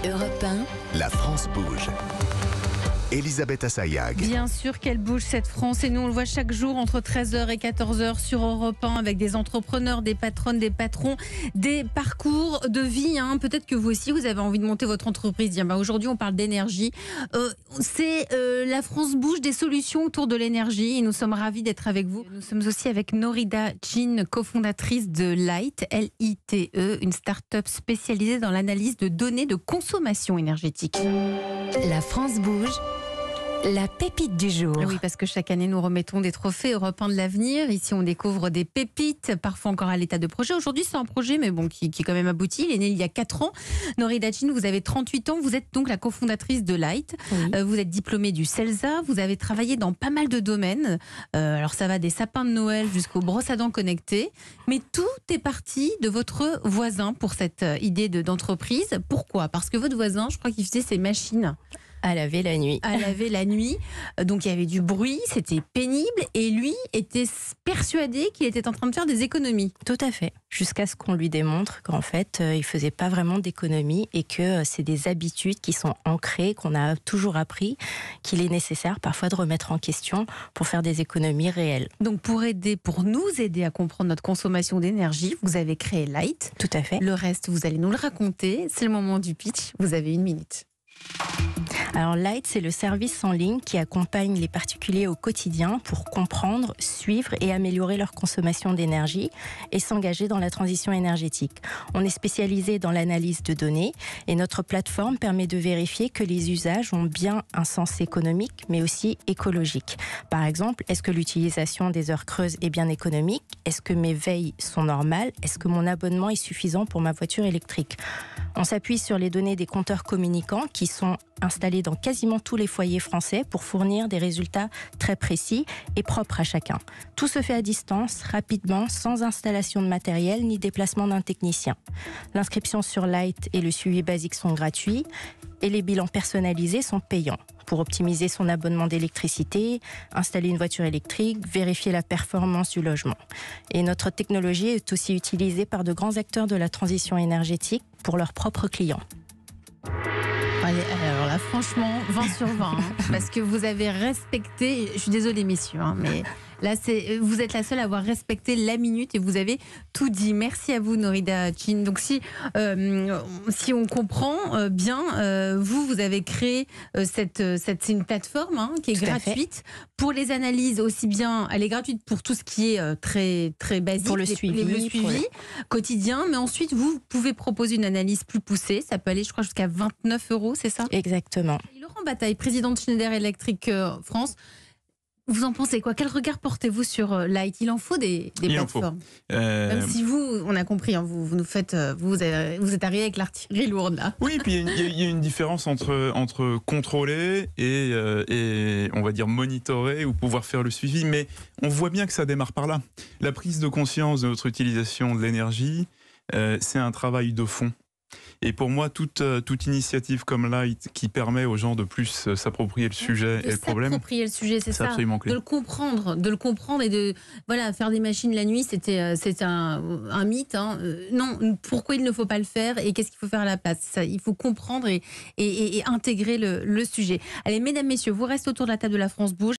Europe 1, La France bouge. Elisabeth Assayag. Bien sûr qu'elle bouge cette France et nous on le voit chaque jour entre 13h et 14h sur Europe 1 avec des entrepreneurs, des patronnes, des patrons, des parcours de vie. Peut-être que vous aussi vous avez envie de monter votre entreprise. Aujourd'hui on parle d'énergie. C'est La France bouge, des solutions autour de l'énergie et nous sommes ravis d'être avec vous. Nous sommes aussi avec Norida Chin, cofondatrice de Light, L-I-T-E, une start-up spécialisée dans l'analyse de données de consommation énergétique. La France bouge. La pépite du jour. Oui, parce que chaque année, nous remettons des trophées Europe 1 de l'avenir. Ici, on découvre des pépites, parfois encore à l'état de projet. Aujourd'hui, c'est un projet, mais qui est quand même abouti. Il est né il y a 4 ans. Norida Chin, vous avez 38 ans. Vous êtes donc la cofondatrice de Light. Oui. Vous êtes diplômée du CELSA. Vous avez travaillé dans pas mal de domaines. Alors, ça va des sapins de Noël jusqu'aux brosses à dents connectées. Mais tout est parti de votre voisin pour cette idée d'entreprise. Pourquoi ? Parce que votre voisin, je crois qu'il faisait ses machines à laver la nuit. À laver la nuit. Donc il y avait du bruit, c'était pénible. Et lui était persuadé qu'il était en train de faire des économies. Tout à fait. Jusqu'à ce qu'on lui démontre qu'en fait, il ne faisait pas vraiment d'économies et que c'est des habitudes qui sont ancrées, qu'on a toujours appris, qu'il est nécessaire parfois de remettre en question pour faire des économies réelles. Donc pour nous aider à comprendre notre consommation d'énergie, vous avez créé Light. Tout à fait. Le reste, vous allez nous le raconter. C'est le moment du pitch. Vous avez 1 minute. Alors Light, c'est le service en ligne qui accompagne les particuliers au quotidien pour comprendre, suivre et améliorer leur consommation d'énergie et s'engager dans la transition énergétique. On est spécialisé dans l'analyse de données et notre plateforme permet de vérifier que les usages ont bien un sens économique mais aussi écologique. Par exemple, est-ce que l'utilisation des heures creuses est bien économique ? Est-ce que mes veilles sont normales ? Est-ce que mon abonnement est suffisant pour ma voiture électrique ? On s'appuie sur les données des compteurs communicants qui sont installés dans quasiment tous les foyers français pour fournir des résultats très précis et propres à chacun. Tout se fait à distance, rapidement, sans installation de matériel ni déplacement d'un technicien. L'inscription sur Light et le suivi basique sont gratuits et les bilans personnalisés sont payants. Pour optimiser son abonnement d'électricité, installer une voiture électrique, vérifier la performance du logement. Et notre technologie est aussi utilisée par de grands acteurs de la transition énergétique pour leurs propres clients. Allez, alors là, franchement, 20 sur 20, parce que vous avez respecté, je suis désolée messieurs, mais là, vous êtes la seule à avoir respecté la minute et vous avez tout dit. Merci à vous, Norida Chin. Donc, si on comprend bien, vous avez créé c'est une plateforme qui est gratuite pour les analyses aussi bien. Elle est gratuite pour tout ce qui est très, très basique, pour le suivi quotidien. Mais ensuite, vous pouvez proposer une analyse plus poussée. Ça peut aller, je crois, jusqu'à 29 €, c'est ça ? Exactement. Laurent Bataille, président de Schneider Electric France. Vous en pensez quoi ? Quel regard portez-vous sur Light ? Il en faut des plateformes. Même si vous, on a compris, vous êtes arrivé avec l'artillerie lourde là. Oui, puis il y a une différence entre contrôler et on va dire monitorer ou pouvoir faire le suivi. Mais on voit bien que ça démarre par là. La prise de conscience de notre utilisation de l'énergie, c'est un travail de fond. Et pour moi, toute initiative comme Light qui permet aux gens de plus s'approprier le sujet et le problème, s'approprier le sujet, c'est ça, absolument clé. De le comprendre et de faire des machines la nuit, c'était un mythe. Non, pourquoi il ne faut pas le faire et qu'est-ce qu'il faut faire à la place ? Ça, il faut comprendre et intégrer le sujet. Allez, mesdames, messieurs, vous restez autour de la table de La France bouge.